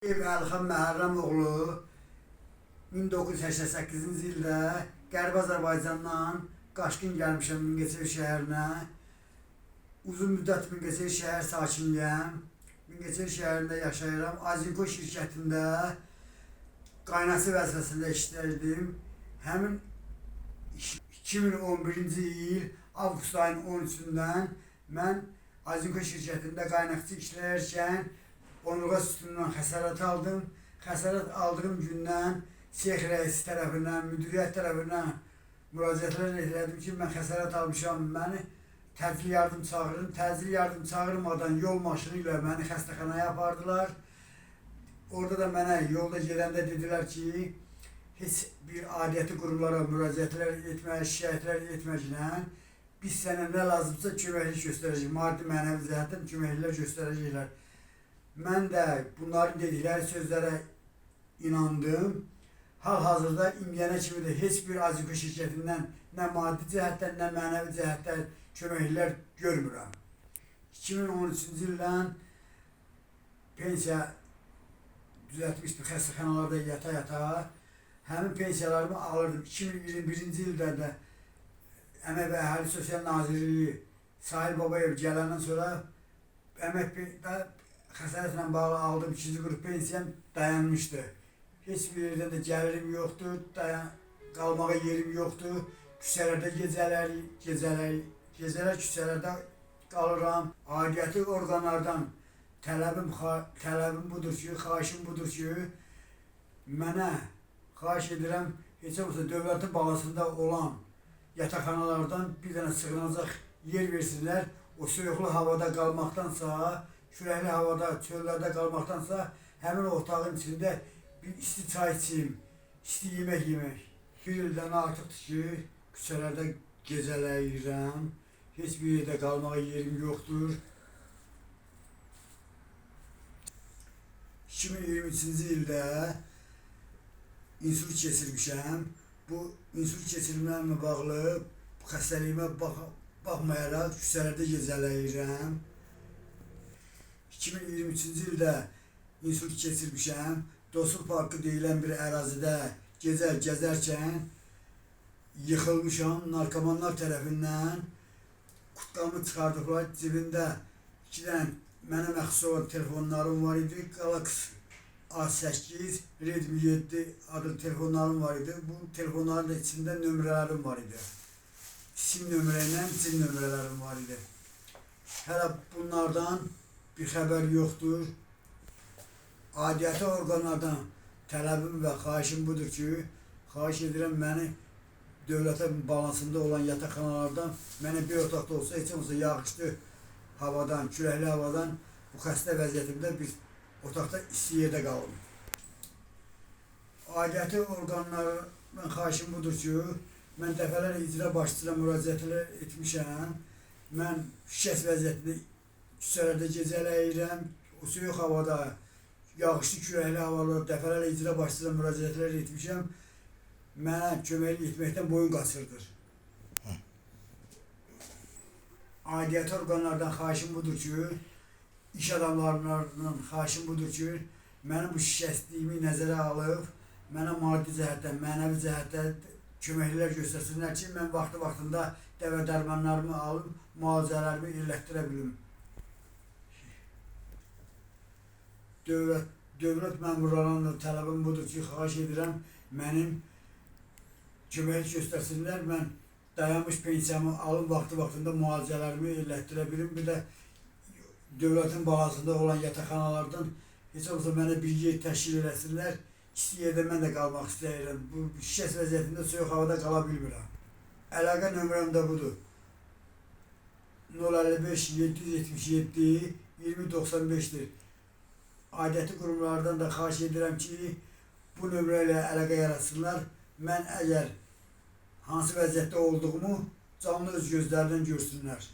Əlxan Məhərrəmoğlu 1988-ci ildə Qərbi Azərbaycandan qaçqın gəlmişəm Mingəçevir şəhərinə. Uzun müddət Mingəçevir şəhər sakiniyəm. Mingəçevir şəhərində yaşayıram. Azinko şirkətində qaynası vəzifəsində işləyirdim. Həmin 2011-ci il avqust ayının 13-dən mən Azinko şirkətində qaynaqçı işləyərkən onurğa sütunundan xəsarət aldım. Xəsarət aldığım gündən sex rəisi tərəfindən, müdiriyyət tərəfindən müraciətlər etdim ki, mən xəsarət almışam, məni təcili yardım çağırın. Təcili yardım çağırmadan yol maşını ilə məni xəstəxanaya apardılar. Orada da mənə yolda gedəndə dedilər ki, heç bir aidiyyəti qurumlara müraciətlər etmək, şikayətlər etməklə biz sənə nə lazımsa köməklik göstərəcəyik, maddi mənəvi cəhətdən köməkliklər göstərəcəklər. Mən də bunların dedikləri sözlərə inandım. Hal-hazırda indiyənə kimi də heç bir Azinko şirkətindən nə maddi cəhətdən, nə mənəvi cəhətdən köməklər görmürəm. 2013-cü ildən pensiya düzəltmişdim xəstəxanalarda yata-yata. Həmin pensiyalarımı alırdım. 2021-ci ildə də Əmək və Əhali Sosial Nazirliyi Sahil Babayev gələndən sonra əmək xəsarətlə bağlı aldığım ikinci qrup pensiyam dayanmışdı. Heç bir yerdən də gəlirim yoxdur, qalmağa yerim yoxdur. Küçələrdə gecələr küçələrdə qalıram. Aidiyyəti orqanlardan tələbim budur ki, xahişim budur ki, mənə xahiş edirəm, heç olmasa dövlətin bağlasında olan yataqxanalardan bir dənə sığınacaq yer versinlər. O soyuqlu havada qalmaqdansa, küləkli havada, çöllərdə qalmaqdansa, həmin otağın içində bir isti çay içeyim, isti yemək yemək. Bir ildən artıqdır ki, küçələrdə gecələyirəm, heç bir yerdə qalmağa yerim yoxdur. 2023-cü ildə insult keçirmişəm. Bu insult keçirmələrimlə bağlı xəstəliyimə baxmayaraq küçələrdə gecələyirəm. 2023-cü ildə insult keçirmişəm. Dostluq Parkı deyilən bir ərazidə gecə gəzərkən yıxılmışam. Narkomanlar tərəfindən kutkamı çıxardıblar. Cibində 2 dənə mənə məxsus olan telefonlarım var idi. Galaxy A8, Redmi 7 adlı telefonlarım var idi. Bu telefonların da içində nömrələrim var idi. SIM nömrəylə cin nömrələrim var idi. Hələ bunlardan bir xəbər yoxdur. Aidiyyəti orqanlardan tələbim və xahişim budur ki, xahiş edirəm məni dövlətin balansında olan yataqxanalardan mənə bir otaqda olsa, heç olmasa yağışlı havadan, küləkli havadan bu xəstə vəziyyətimdə bir otaqda isti yerdə qalım. Aidiyyəti orqanlardan xahişim budur ki, mən dəfələrlə icra başçısına müraciətlər etmişəm. Mən şikəst vəziyyətində küçələrdə gecələyirəm. O soyuq havada, yağışlı küləkli havalarda dəfələrlə icra başçısına müraciətlər etmişəm. Mənə köməklik etməkdən boyun qaçırdır. Aidiyyəti orqanlardan xahişim budur ki, iş adamlarından xahişim budur ki, mənim bu şikəstliyimi nəzərə alıb, mənə maddi cəhətdən, mənəvi cəhətdən köməklər göstərsinlər ki, mən vaxtında dəvə dərmanlarımı alıb, müalicələrimi elətdirə bilim. Dövlət məmurlarından tələbim budur ki, xahiş edirəm, mənim köməklik göstərsinlər, mən dayanmış pensiyamı alıb, vaxtında müalicələrimi elətdirə bilim. Bir də dövlətin bağlasında olan yataqxanalardan heç olmasa mənə bir yer təşkil eləsinlər. İsti yerdə mən də qalmaq istəyirəm. Bu şikəst vəziyyətində soyuq havada qala bilmirəm. Əlaqə nömrəm də budur. 055 777 2095-dir. Aidiyyəti qurumlardan da xahiş edirəm ki, bu nömrə ilə əlaqə yaratsınlar. Mən əgər hansı vəziyyətdə olduğumu canlı öz gözlərindən görsünlər.